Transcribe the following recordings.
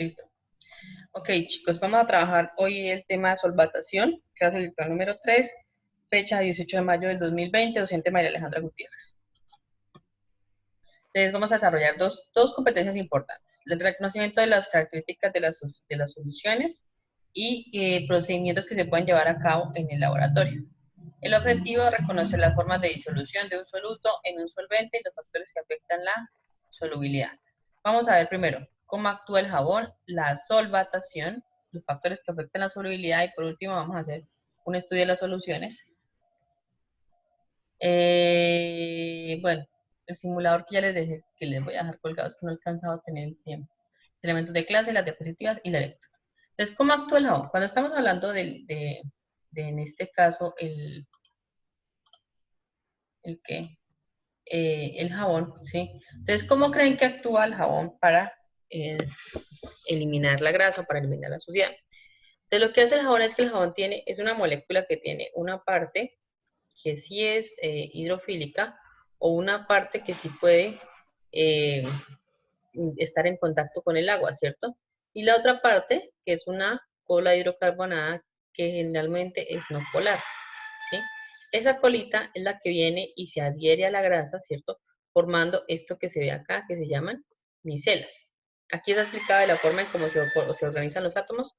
Listo. Ok, chicos, vamos a trabajar hoy el tema de solvatación, clase virtual número 3, fecha 18 de mayo del 2020, docente María Alejandra Gutiérrez. Entonces vamos a desarrollar dos competencias importantes, el reconocimiento de las características de las soluciones y procedimientos que se pueden llevar a cabo en el laboratorio. El objetivo es reconocer las formas de disolución de un soluto en un solvente y los factores que afectan la solubilidad. Vamos a ver primero cómo actúa el jabón, la solvatación, los factores que afectan la solubilidad y por último vamos a hacer un estudio de las soluciones. Bueno, el simulador que ya les dejé, que les voy a dejar colgados, que no he alcanzado a tener el tiempo. Los elementos de clase, las diapositivas y la lectura. Entonces, ¿cómo actúa el jabón? Cuando estamos hablando de en este caso, el que el jabón, ¿sí? Entonces, ¿cómo creen que actúa el jabón para eliminar la grasa, para eliminar la suciedad? Entonces, lo que hace el jabón es que el jabón es una molécula que tiene una parte que sí es hidrofílica o una parte que sí puede eh, estar en contacto con el agua, ¿cierto? Y la otra parte, que es una cola hidrocarbonada, que generalmente es no polar, ¿sí? Esa colita es la que viene y se adhiere a la grasa, ¿cierto? Formando esto que se ve acá, que se llaman micelas. Aquí está explicada de la forma en cómo se organizan los átomos.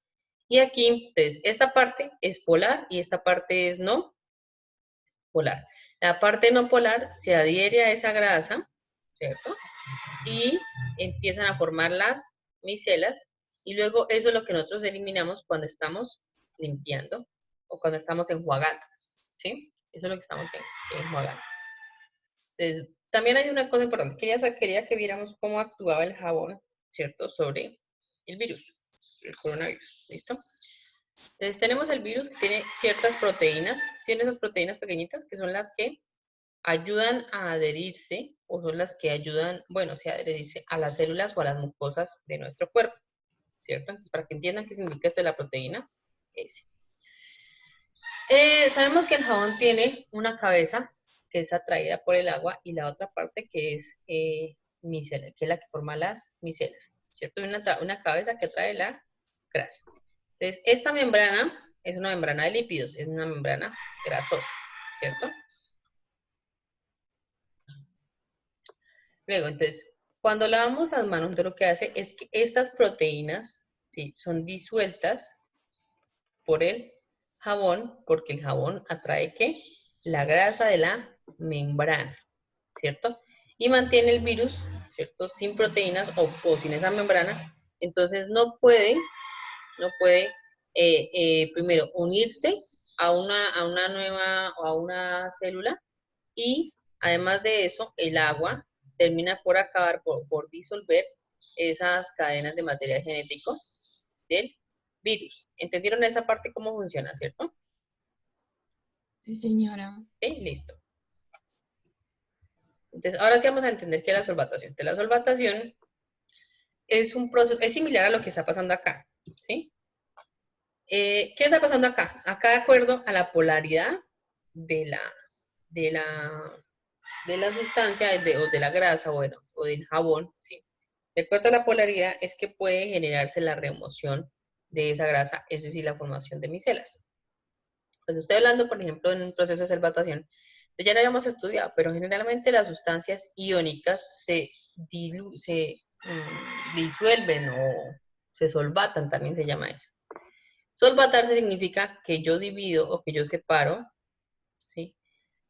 Y aquí, entonces, esta parte es polar y esta parte es no polar. La parte no polar se adhiere a esa grasa, ¿cierto? Y empiezan a formar las micelas y luego eso es lo que nosotros eliminamos cuando estamos limpiando o cuando estamos enjuagando, ¿sí? Eso es lo que estamos enjuagando. Entonces, también hay una cosa importante. Quería que viéramos cómo actuaba el jabón, ¿cierto? Sobre el virus, el coronavirus, ¿listo? Entonces, tenemos el virus que tiene ciertas proteínas, ¿sí? Esas proteínas pequeñitas que son las que ayudan a adherirse o son las que ayudan, bueno, se adherirse a las células o a las mucosas de nuestro cuerpo, ¿cierto? Entonces, para que entiendan qué significa esto de la proteína S. Sabemos que el jabón tiene una cabeza que es atraída por el agua y la otra parte que es micela, que es la que forma las micelas, ¿cierto? Y una cabeza que atrae la grasa. Entonces, esta membrana es una membrana de lípidos, es una membrana grasosa, ¿cierto? Luego, entonces, cuando lavamos las manos, entonces lo que hace es que estas proteínas, ¿sí? Son disueltas por el jabón, porque el jabón atrae, ¿qué? La grasa de la membrana, ¿cierto? Y mantiene el virus, ¿cierto? Sin proteínas o sin esa membrana, entonces no puede primero unirse a una nueva o a una célula y además de eso, el agua termina por acabar, por disolver esas cadenas de material genético del virus. ¿Entendieron esa parte cómo funciona, cierto? Sí, señora. Ok, listo. Entonces, ahora sí vamos a entender qué es la solvatación. La solvatación es un proceso, es similar a lo que está pasando acá, ¿sí? ¿Qué está pasando acá? Acá, de acuerdo a la polaridad de la, de la, de la sustancia o de la grasa bueno, o del jabón, ¿sí? De acuerdo a la polaridad es que puede generarse la remoción de esa grasa, es decir, la formación de micelas. Cuando estoy hablando, por ejemplo, en un proceso de solvatación, ya lo habíamos estudiado, pero generalmente las sustancias iónicas se disuelven o se solvatan, también se llama eso. Solvatarse significa que yo divido o que yo separo, ¿sí?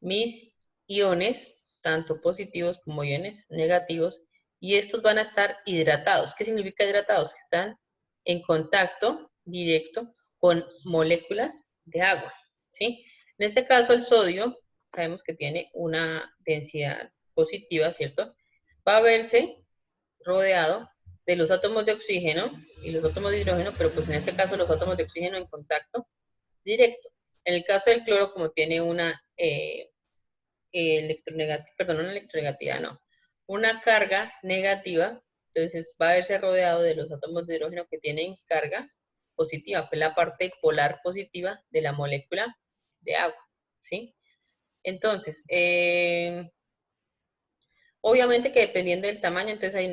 Mis iones, tanto positivos como iones negativos, y estos van a estar hidratados. ¿Qué significa hidratados? Que están en contacto directo con moléculas de agua, ¿sí? En este caso, el sodio, sabemos que tiene una densidad positiva, ¿cierto? Va a verse rodeado de los átomos de oxígeno y los átomos de hidrógeno, pero pues en este caso los átomos de oxígeno en contacto directo. En el caso del cloro, como tiene una electronegativa, perdón, una electronegativa, no, una carga negativa, entonces va a verse rodeado de los átomos de hidrógeno que tienen carga positiva, que es la parte polar positiva de la molécula de agua, ¿sí? Entonces, Obviamente que dependiendo del tamaño, entonces ahí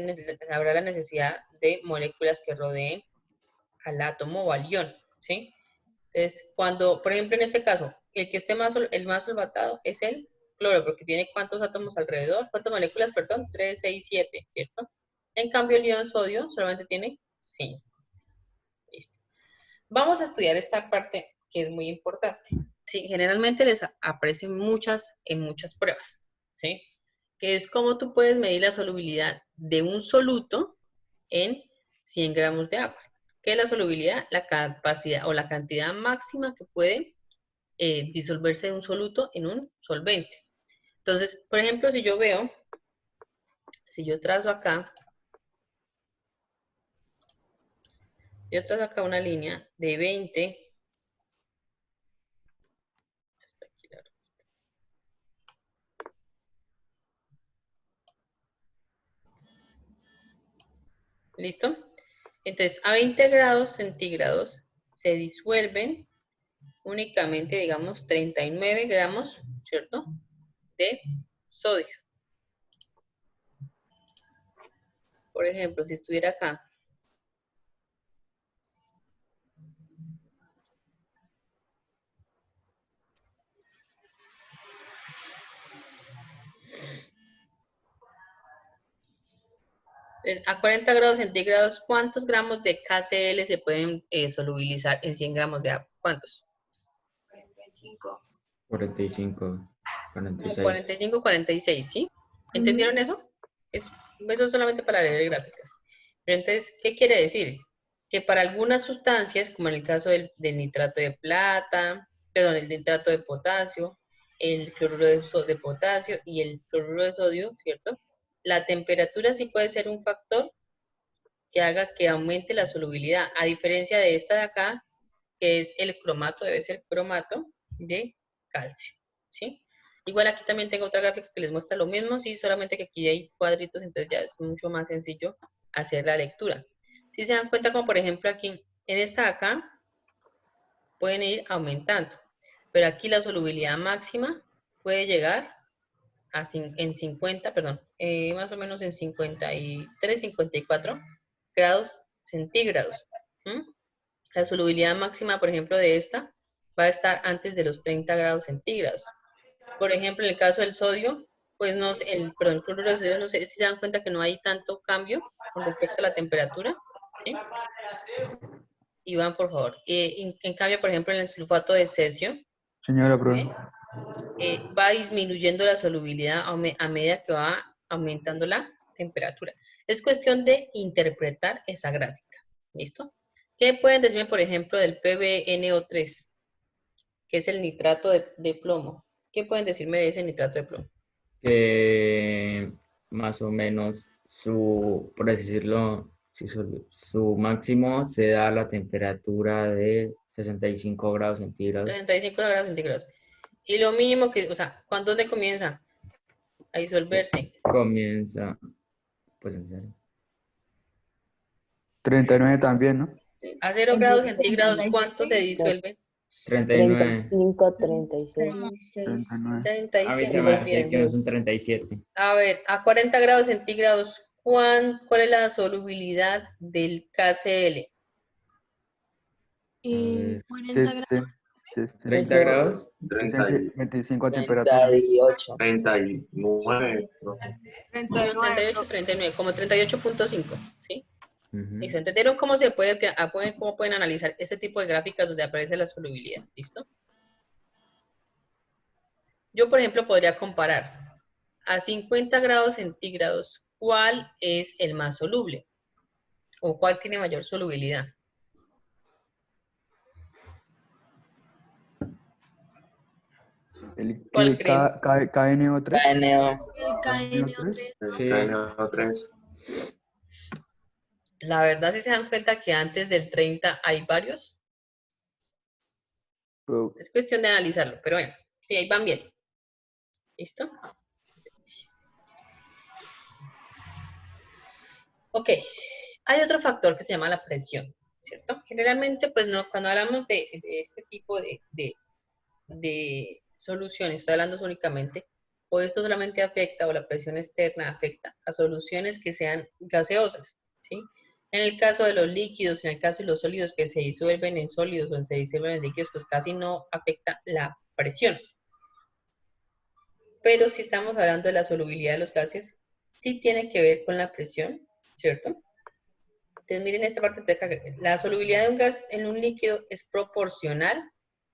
habrá la necesidad de moléculas que rodeen al átomo o al ion, ¿sí? Entonces, cuando, por ejemplo, en este caso, el que esté el más solvatado es el cloro, porque tiene ¿cuántos átomos alrededor? ¿Cuántas moléculas, perdón? 3, 6, 7, ¿cierto? En cambio, el ion sodio solamente tiene 5. Listo. Vamos a estudiar esta parte que es muy importante. Sí, generalmente les aparecen en muchas pruebas, ¿sí? Que es cómo tú puedes medir la solubilidad de un soluto en 100 gramos de agua. ¿Qué es la solubilidad? La capacidad o la cantidad máxima que puede disolverse de un soluto en un solvente. Entonces, por ejemplo, si yo trazo acá una línea de 20, hasta aquí, ¿listo? Entonces, a 20 grados centígrados se disuelven únicamente, digamos, 39 gramos, ¿cierto? De sodio. Por ejemplo, si estuviera acá, entonces, a 40 grados centígrados, ¿cuántos gramos de KCl se pueden solubilizar en 100 gramos de agua? ¿Cuántos? 45, 46. 45, 46, ¿sí? ¿Entendieron eso? Eso es solamente para leer gráficas. Pero entonces, ¿qué quiere decir? Que para algunas sustancias, como en el caso del nitrato de plata, perdón, el nitrato de potasio, el cloruro de potasio y el cloruro de sodio, ¿cierto? La temperatura sí puede ser un factor que haga que aumente la solubilidad, a diferencia de esta de acá, que es el cromato, debe ser cromato de calcio, ¿sí? Igual aquí también tengo otra gráfica que les muestra lo mismo, sí, solamente que aquí hay cuadritos, entonces ya es mucho más sencillo hacer la lectura. Si se dan cuenta, como por ejemplo aquí, en esta de acá, pueden ir aumentando, pero aquí la solubilidad máxima puede llegar en 50, perdón, más o menos en 53, 54 grados centígrados. ¿Mm? La solubilidad máxima, por ejemplo, de esta va a estar antes de los 30 grados centígrados. Por ejemplo, en el caso del sodio, pues no sé, perdón, el cloruro de sodio, no sé si se dan cuenta que no hay tanto cambio con respecto a la temperatura, ¿sí? Iván, por favor. En cambio, por ejemplo, en el sulfato de cesio, Señora, ¿sí? Va disminuyendo la solubilidad a medida que va aumentando la temperatura. Es cuestión de interpretar esa gráfica. ¿Listo? ¿Qué pueden decirme, por ejemplo, del PbNO3, que es el nitrato de plomo? ¿Qué pueden decirme de ese nitrato de plomo? Que más o menos por decirlo, si su máximo se da a la temperatura de 65 grados centígrados. 65 grados centígrados. Y lo mínimo que, o sea, ¿dónde comienza a disolverse? Comienza, pues en serio. 39 también, ¿no? A 0 grados centígrados, ¿cuánto se disuelve? 39. 35, 36. 39. A mí 37, se me muy hace bien. que es un 37. A ver, a 40 grados centígrados, ¿cuál es la solubilidad del KCl? ver. 40 grados. 30 grados. 25 a temperatura. 38. 39. 38, 39, como 38.5, ¿sí? Ujú. ¿Listo? ¿Entendieron cómo cómo pueden analizar este tipo de gráficas donde aparece la solubilidad? ¿Listo? Yo, por ejemplo, podría comparar a 50 grados centígrados, ¿cuál es el más soluble? ¿O cuál tiene mayor solubilidad? ¿Cuál creen? KNO3. KNO. El KNO3. Sí. KNO3. La verdad, si se dan cuenta que antes del 30 hay varios, es cuestión de analizarlo, pero bueno, sí, ahí van bien. ¿Listo? Ok, hay otro factor que se llama la presión, ¿cierto? Generalmente, pues no, cuando hablamos de este tipo de soluciones, estoy hablando únicamente o esto solamente afecta, o la presión externa afecta a soluciones que sean gaseosas, ¿sí? En el caso de los líquidos, en el caso de los sólidos que se disuelven en sólidos o se disuelven en líquidos, pues casi no afecta la presión. Pero si estamos hablando de la solubilidad de los gases, sí tiene que ver con la presión, ¿cierto? Entonces miren esta parte de acá, la solubilidad de un gas en un líquido es proporcional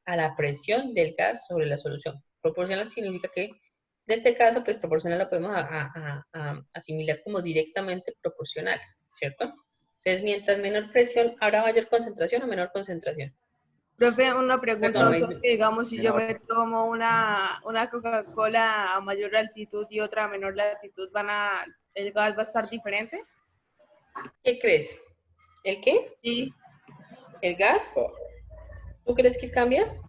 a la presión del gas sobre la solución. Proporcional significa que, en este caso, pues proporcional lo podemos asimilar como directamente proporcional, ¿cierto? Entonces, mientras menor presión, habrá mayor concentración o menor concentración. Profe, una pregunta, Perdón, o sea, que digamos, si yo Menor. me tomo una Coca-Cola a mayor altitud y otra a menor latitud, ¿el gas va a estar diferente? ¿Qué crees? ¿El qué? Sí. ¿El gas? ¿Tú crees que cambia?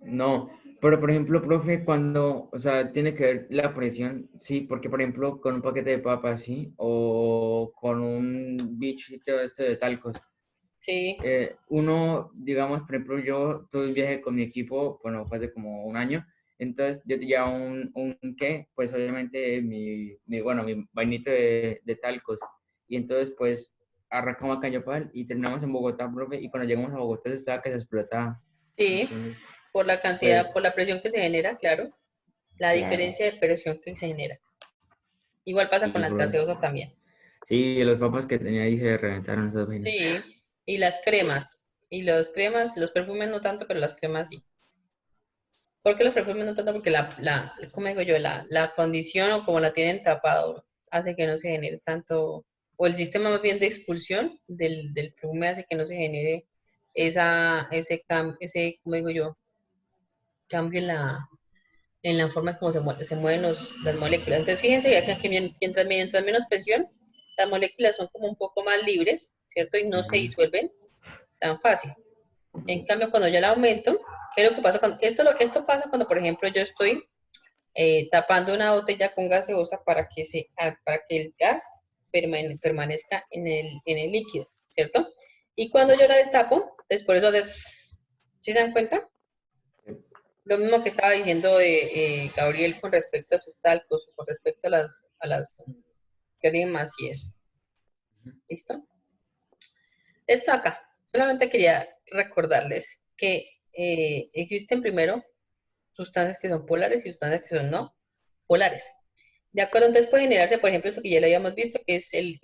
No, pero por ejemplo, profe, cuando, o sea, tiene que ver la presión, sí, porque por ejemplo, con un paquete de papas, sí, o con un bichito este de talcos, Sí. uno, digamos, por ejemplo, yo tuve un viaje con mi equipo, bueno, fue hace como un año, entonces yo te llevaba ¿qué? Pues obviamente bueno, mi vainito de talcos, y entonces pues arrancamos a Cañopal y terminamos en Bogotá, profe, y cuando llegamos a Bogotá estaba que se explotaba, Sí, entonces, por la cantidad, pues, por la presión que se genera, claro. La claro, diferencia de presión que se genera. Igual pasa con sí, las gaseosas también. sí, los papas que tenía ahí se reventaron esas vainas. Sí, y las cremas. Y los cremas, los perfumes no tanto, pero las cremas sí. ¿Por qué los perfumes no tanto? Porque ¿cómo digo yo? La condición o como la tienen tapado hace que no se genere tanto, o el sistema más bien de expulsión del perfume hace que no se genere ese, ¿cómo digo yo? Cambio en la forma como se mueven las moléculas. Entonces, fíjense que mientras menos presión, las moléculas son como un poco más libres, ¿cierto? Y no se Ujú. disuelven tan fácil. En cambio, cuando yo la aumento, ¿qué es lo que pasa? Esto pasa cuando, por ejemplo, yo estoy tapando una botella con gaseosa para que el gas permanezca en el líquido, ¿cierto? Y cuando yo la destapo, entonces por eso, ¿sí se dan cuenta? Lo mismo que estaba diciendo Gabriel con respecto a sus talcos, con respecto a las cremas y eso. ¿Listo? Esto acá. Solamente quería recordarles que existen primero sustancias que son polares y sustancias que son no polares. ¿De acuerdo? Entonces puede generarse, por ejemplo, eso que ya lo habíamos visto, que es el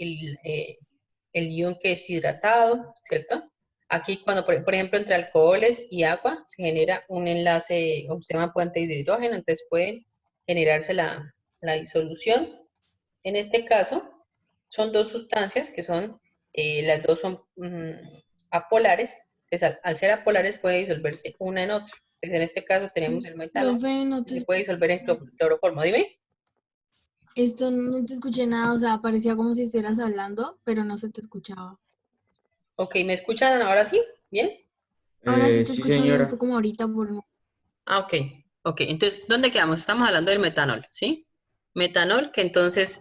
ion que es hidratado, ¿cierto? Aquí cuando, por ejemplo, entre alcoholes y agua se genera un enlace, o se llama puente de hidrógeno, entonces puede generarse la disolución. En este caso, son dos sustancias que son, las dos son apolares, entonces al ser apolares puede disolverse una en otra. Entonces en este caso tenemos el metano, Profe, no que te, se puede disolver en cloroformo. Dime. esto no te escuché nada, o sea, parecía como si estuvieras hablando, pero no se te escuchaba. Ok, ¿me escuchan ahora sí? ¿Bien? Ahora sí te Sí, escucho bien, fue señora. como ahorita por un... Ah, ok. Ok, entonces, ¿dónde quedamos? Estamos hablando del metanol, ¿sí? Metanol que entonces,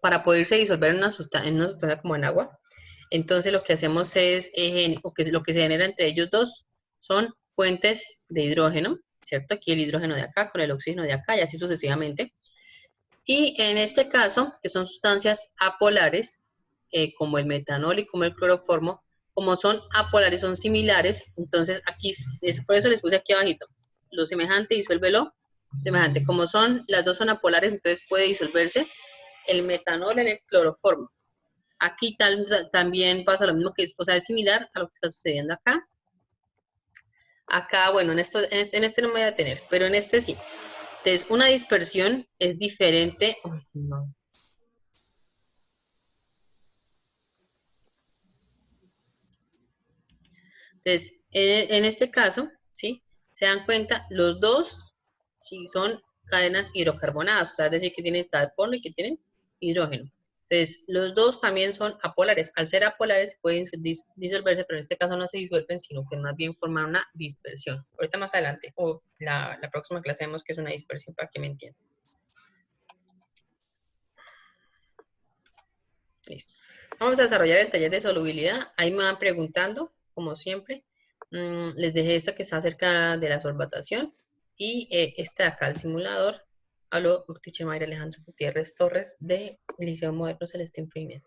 para poderse disolver en una sustancia como en agua, entonces lo que hacemos es, lo que se genera entre ellos dos son puentes de hidrógeno, ¿cierto? Aquí el hidrógeno de acá con el oxígeno de acá y así sucesivamente. Y en este caso, que son sustancias apolares, como el metanol y como el cloroformo, como son apolares, son similares, entonces aquí, por eso les puse aquí abajito, lo semejante disuelve lo semejante. Como las dos son apolares, entonces puede disolverse el metanol en el cloroformo. Aquí también pasa lo mismo, o sea, es similar a lo que está sucediendo acá. Acá, bueno, en este no me voy a detener, pero en este sí. Entonces, una dispersión es diferente. Uy, no. Entonces, en este caso, ¿sí? Se dan cuenta, los dos, sí, son cadenas hidrocarbonadas, o sea, es decir, que tienen carbono y que tienen hidrógeno. Entonces, los dos también son apolares. Al ser apolares pueden disolverse, pero en este caso no se disuelven, sino que más bien forman una dispersión. Ahorita más adelante, o la próxima clase vemos que es una dispersión, para que me entiendan. Listo. Vamos a desarrollar el taller de solubilidad. Ahí me van preguntando, como siempre. Les dejé esta que está acerca de la solvatación y esta de acá, el simulador. Hablo Urtiche Mayra Alejandro Gutiérrez Torres de Liceo Moderno Celestín Freinet.